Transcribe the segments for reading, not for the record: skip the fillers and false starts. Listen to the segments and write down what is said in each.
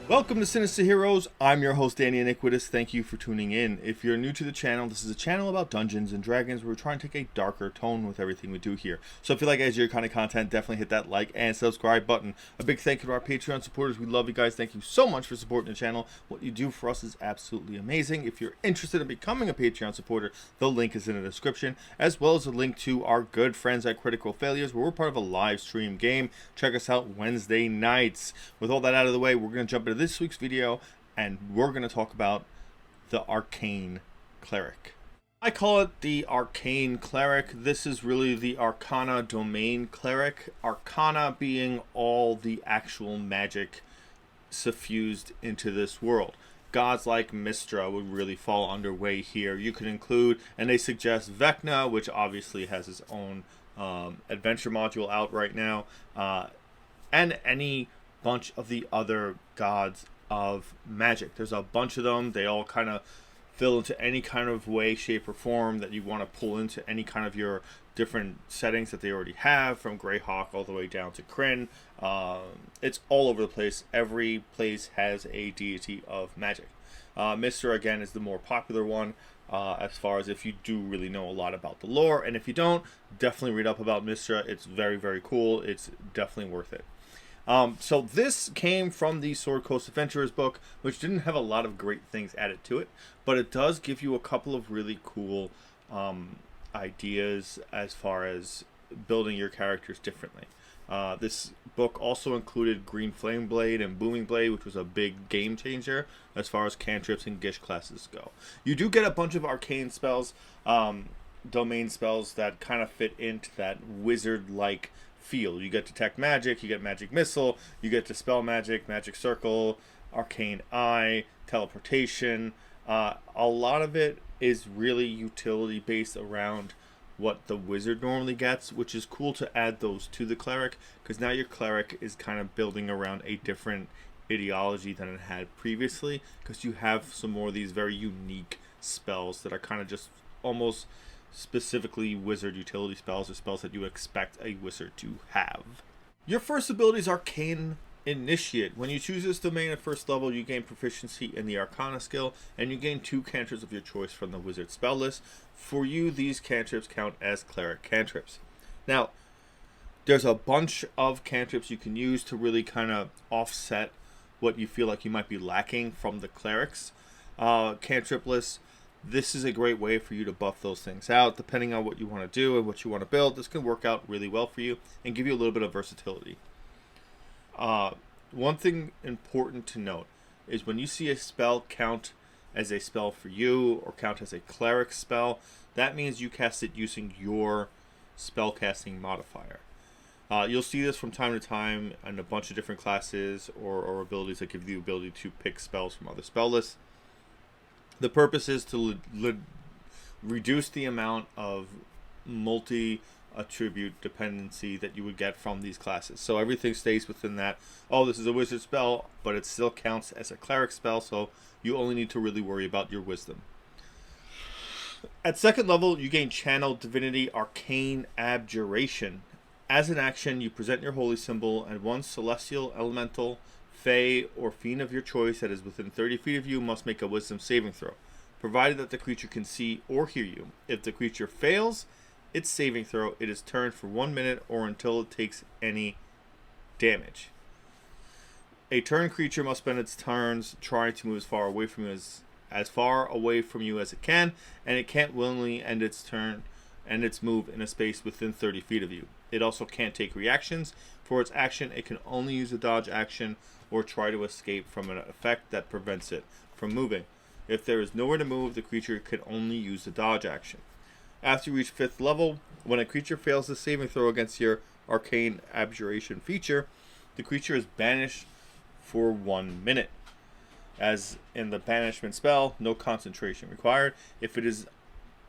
Welcome to Sinister Heroes. I'm your host, Danny Iniquitous. Thank you for tuning in. If you're new to the channel, this is a channel about Dungeons and Dragons where we're trying to take a darker tone with everything we do here. So if you like your kind of content, definitely hit that like and subscribe button. A big thank you to our Patreon supporters. We love you guys. Thank you so much for supporting the channel. What you do for us is absolutely amazing. If you're interested in becoming a Patreon supporter, the link is in the description, as well as a link to our good friends at Critical Failures, where we're part of a live stream game. Check us out Wednesday nights. With all that out of the way, we're going to jump into this week's video, and we're going to talk about the Arcane Cleric. I call it the Arcane Cleric. This is really the Arcana Domain Cleric. Arcana being all the actual magic suffused into this world. Gods like Mystra would really fall underway here. You could include, and they suggest Vecna, which obviously has its own adventure module out right now, and any bunch of the other gods of magic. There's a bunch of them. They all kind of fill into any kind of way, shape, or form that you want to pull into any kind of your different settings that they already have, from Greyhawk all the way down to Kryn. It's all over the place. Every place has a deity of magic. Mr. again is the more popular one, as far as if you do really know a lot about the lore, and if you don't, definitely read up about Mystra. It's very, very cool. It's definitely worth it. So this came from the Sword Coast Adventurers book, which didn't have a lot of great things added to it, but it does give you a couple of really cool ideas as far as building your characters differently. This book also included Green Flame Blade and Booming Blade, which was a big game changer as far as cantrips and Gish classes go. You do get a bunch of arcane spells, domain spells that kind of fit into that wizard-like feel. You get Detect Magic, you get Magic Missile, you get Dispel Magic, Magic Circle, Arcane Eye, Teleportation. A lot of it is really utility based around what the wizard normally gets, which is cool to add those to the cleric, because now your cleric is kind of building around a different ideology than it had previously, because you have some more of these very unique spells that are kind of just almost specifically wizard utility spells, or spells that you expect a wizard to have. Your first ability is Arcane Initiate. When you choose this domain at first level, you gain proficiency in the Arcana skill, and you gain 2 cantrips of your choice from the wizard spell list. For you, these cantrips count as cleric cantrips. Now, there's a bunch of cantrips you can use to really kind of offset what you feel like you might be lacking from the clerics cantrip list. This is a great way for you to buff those things out. Depending on what you want to do and what you want to build, this can work out really well for you and give you a little bit of versatility. One thing important to note is when you see a spell count as a spell for you or count as a cleric spell, that means you cast it using your spellcasting modifier. You'll see this from time to time in a bunch of different classes or abilities that give you the ability to pick spells from other spell lists. The purpose is to reduce the amount of multi-attribute dependency that you would get from these classes. So everything stays within that, oh, this is a wizard spell, but it still counts as a cleric spell, so you only need to really worry about your wisdom. At second level, you gain Channel Divinity Arcane Abjuration. As an action, you present your holy symbol, and one celestial, elemental, Fey, or fiend of your choice that is within 30 feet of you must make a wisdom saving throw, provided that the creature can see or hear you. If the creature fails its saving throw, it is turned for 1 minute or until it takes any damage. A turn creature must spend its turns trying to move as far away from you as it can, and it can't willingly end its turn and its move in a space within 30 feet of you. It also can't take reactions. For its action, it can only use a dodge action or try to escape from an effect that prevents it from moving. If there is nowhere to move, the creature can only use the dodge action. After you reach 5th level, when a creature fails the saving throw against your Arcane Abjuration feature, the creature is banished for 1 minute. As in the banishment spell, no concentration required. If it isn't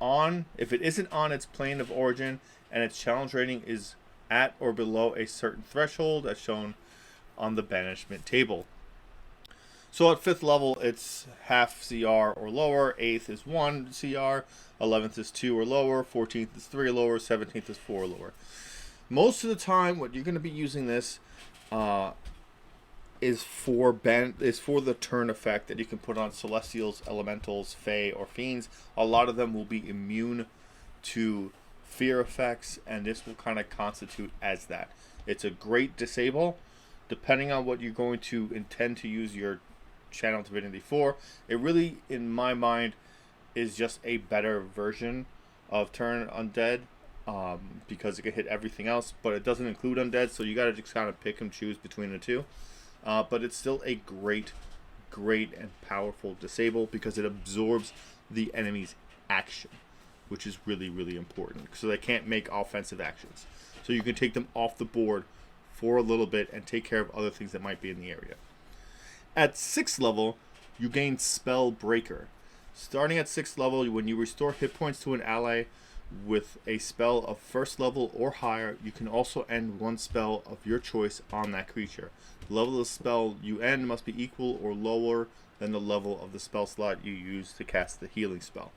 on its plane of origin and its challenge rating is at or below a certain threshold as shown on the banishment table. So at 5th level, it's half CR or lower, 8th is 1 CR, 11th is 2 or lower, 14th is 3 or lower, 17th is 4 or lower. Most of the time, what you're going to be using this is for the turn effect that you can put on celestials, elementals, fae, or fiends. A lot of them will be immune to fear effects, and this will kind of constitute as that. It's a great disable, depending on what you're going to intend to use your channel divinity for. It really, in my mind, is just a better version of turn undead, because it can hit everything else, but it doesn't include undead, so you gotta just kind of pick and choose between the two. But it's still a great and powerful disable because it absorbs the enemy's action, which is really important, so they can't make offensive actions. So you can take them off the board for a little bit and take care of other things that might be in the area. At 6th level, you gain Spell Breaker. Starting at 6th level, when you restore hit points to an ally with a spell of 1st level or higher, you can also end one spell of your choice on that creature. The level of the spell you end must be equal or lower than the level of the spell slot you use to cast the healing spell.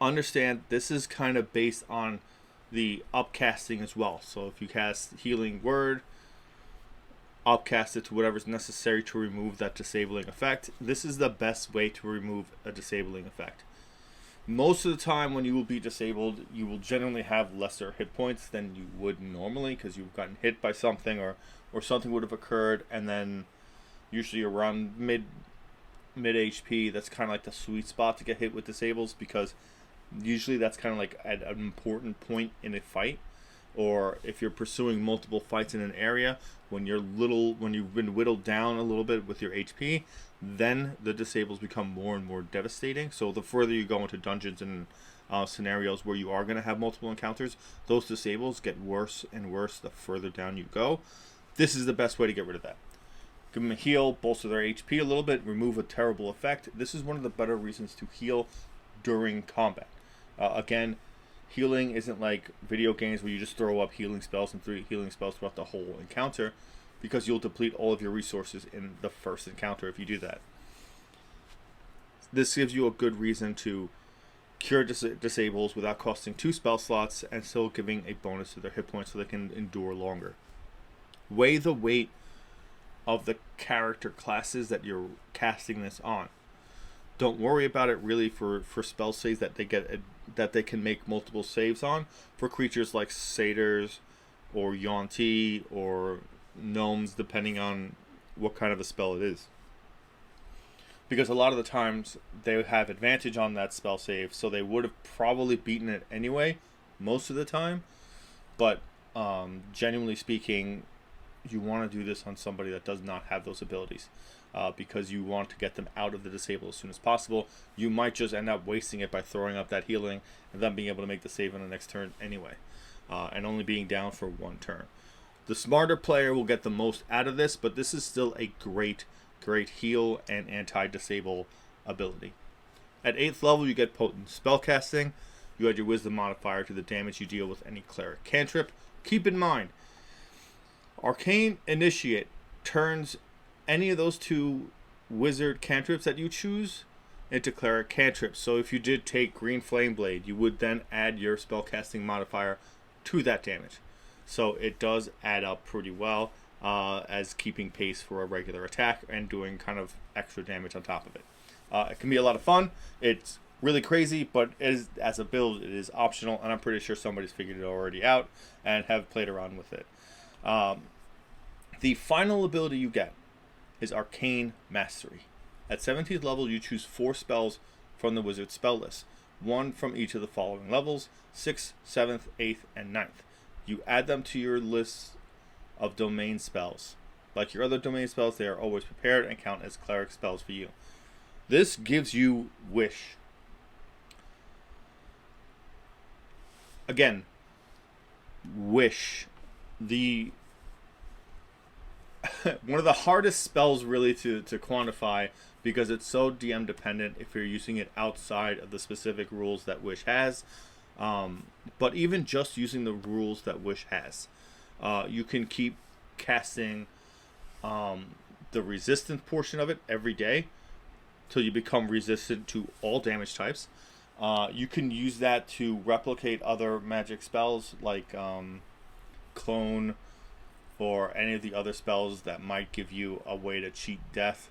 Understand, this is kind of based on the upcasting as well. So if you cast Healing Word, upcast it to whatever's necessary to remove that disabling effect. This is the best way to remove a disabling effect. Most of the time when you will be disabled, you will generally have lesser hit points than you would normally, because you've gotten hit by something, or something would have occurred, and then usually around mid HP, that's kind of like the sweet spot to get hit with disables, because usually that's kind of like at an important point in a fight, or if you're pursuing multiple fights in an area, when you've been whittled down a little bit with your HP, then the disables become more and more devastating. So the further you go into dungeons and scenarios where you are going to have multiple encounters, those disables get worse and worse the further down you go. This is the best way to get rid of that. Give them a heal, bolster their HP a little bit, remove a terrible effect. This is one of the better reasons to heal during combat. Again, healing isn't like video games where you just throw up healing spells and 3 healing spells throughout the whole encounter, because you'll deplete all of your resources in the first encounter if you do that. This gives you a good reason to cure disables without costing 2 spell slots and still giving a bonus to their hit points so they can endure longer. Weigh the weight of the character classes that you're casting this on. Don't worry about it really for spell saves that they can make multiple saves on. For creatures like satyrs or Yuan-ti or gnomes, depending on what kind of a spell it is. Because a lot of the times they have advantage on that spell save, so they would have probably beaten it anyway most of the time. But genuinely speaking, you want to do this on somebody that does not have those abilities, because you want to get them out of the disable as soon as possible. You might just end up wasting it by throwing up that healing and then being able to make the save on the next turn anyway, and only being down for one turn. The smarter player will get the most out of this, but this is still a great heal and anti-disable ability. At 8th level, you get Potent Spellcasting. You add your Wisdom modifier to the damage you deal with any cleric cantrip. Keep in mind, Arcane Initiate turns any of those 2 wizard cantrips that you choose into cleric cantrips. So if you did take Green Flame Blade, you would then add your spellcasting modifier to that damage. So it does add up pretty well as keeping pace for a regular attack and doing kind of extra damage on top of it. It can be a lot of fun. It's really crazy, but as a build, it is optional, and I'm pretty sure somebody's figured it already out and have played around with it. The final ability you get is Arcane Mastery. At 17th level, you choose 4 spells from the wizard spell list, 1 from each of the following levels: 6th, 7th, 8th, and 9th. You add them to your list of domain spells. Like your other domain spells, they are always prepared and count as cleric spells for you. This gives you Wish. Again, Wish. One of the hardest spells really to quantify, because it's so DM dependent if you're using it outside of the specific rules that Wish has. But even just using the rules that Wish has, you can keep casting the resistant portion of it every day till you become resistant to all damage types. You can use that to replicate other magic spells like Clone or any of the other spells that might give you a way to cheat death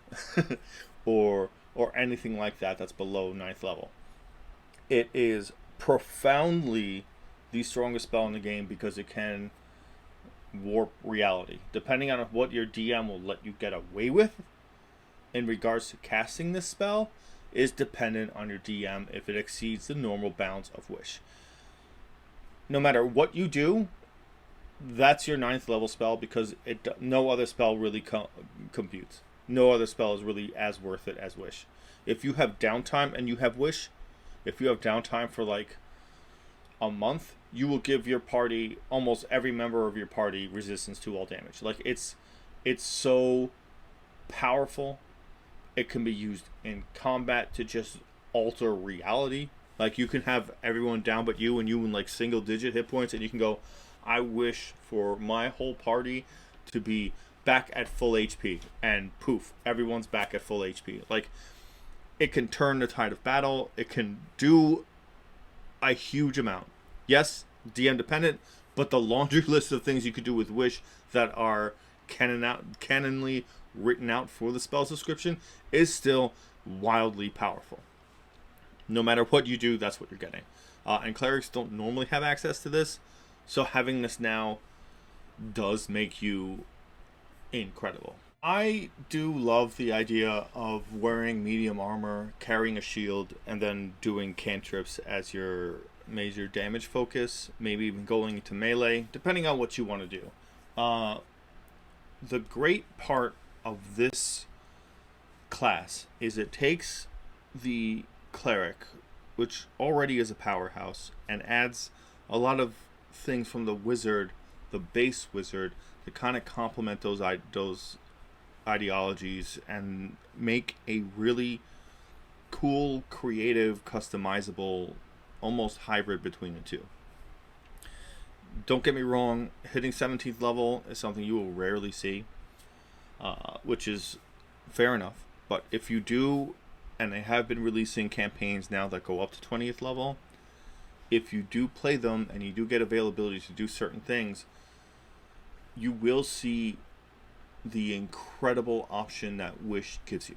or anything like that that's below 9th level. It is profoundly the strongest spell in the game because it can warp reality. Depending on what your DM will let you get away with in regards to casting this spell is dependent on your DM if it exceeds the normal bounds of Wish. No matter what you do, that's your 9th level spell because no other spell really computes. No other spell is really as worth it as Wish. If you have downtime and you have Wish, if you have downtime for like a month, you will give your party, almost every member of your party, resistance to all damage. Like it's so powerful. It can be used in combat to just alter reality. Like you can have everyone down but you, and you in like single digit hit points, and you can go, I wish for my whole party to be back at full HP, and poof, everyone's back at full HP. Like, it can turn the tide of battle. It can do a huge amount. Yes, DM dependent, but the laundry list of things you could do with Wish that are canonly written out for the spell's description is still wildly powerful. No matter what you do, that's what you're getting. And clerics don't normally have access to this, so having this now does make you incredible. I do love the idea of wearing medium armor, carrying a shield, and then doing cantrips as your major damage focus, maybe even going into melee, depending on what you want to do. The great part of this class is it takes the cleric, which already is a powerhouse, and adds a lot of things from the wizard, the base wizard, to kind of complement those ideologies and make a really cool, creative, customizable, almost hybrid between the two. Don't get me wrong, hitting 17th level is something you will rarely see, which is fair enough. But if you do, and they have been releasing campaigns now that go up to 20th level, if you do play them and you do get availability to do certain things, you will see the incredible option that Wish gives you.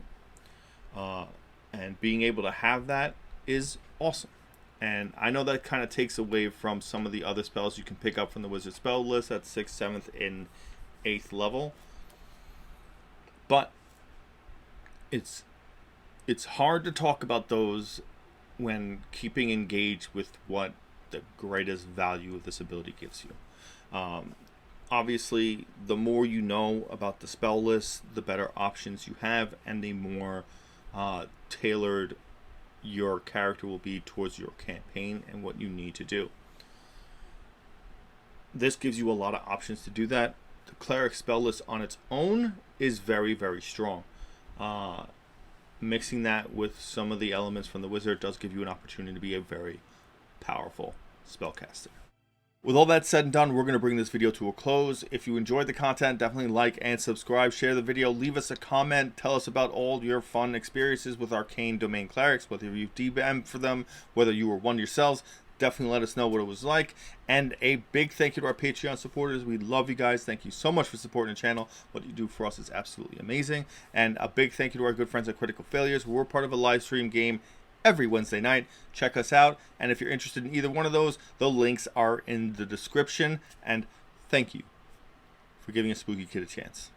And being able to have that is awesome. And I know that kind of takes away from some of the other spells you can pick up from the wizard spell list at 6th, 7th, and 8th level. But it's hard to talk about those when keeping engaged with what the greatest value of this ability gives you. Obviously, the more you know about the spell list, the better options you have, and the more tailored your character will be towards your campaign and what you need to do. This gives you a lot of options to do that. The cleric spell list on its own is very, very strong. Mixing that with some of the elements from the wizard does give you an opportunity to be a very powerful spellcaster. With all that said and done, we're going to bring this video to a close. If you enjoyed the content, definitely like and subscribe, share the video, leave us a comment, tell us about all your fun experiences with Arcane Domain Clerics, whether you've DM'd for them, whether you were one yourselves. Definitely let us know what it was like. And a big thank you to our Patreon supporters. We love you guys. Thank you so much for supporting the channel. What you do for us is absolutely amazing. And a big thank you to our good friends at Critical Failures. We're part of a live stream game every Wednesday night. Check us out. And if you're interested in either one of those, the links are in the description. And thank you for giving a spooky kid a chance.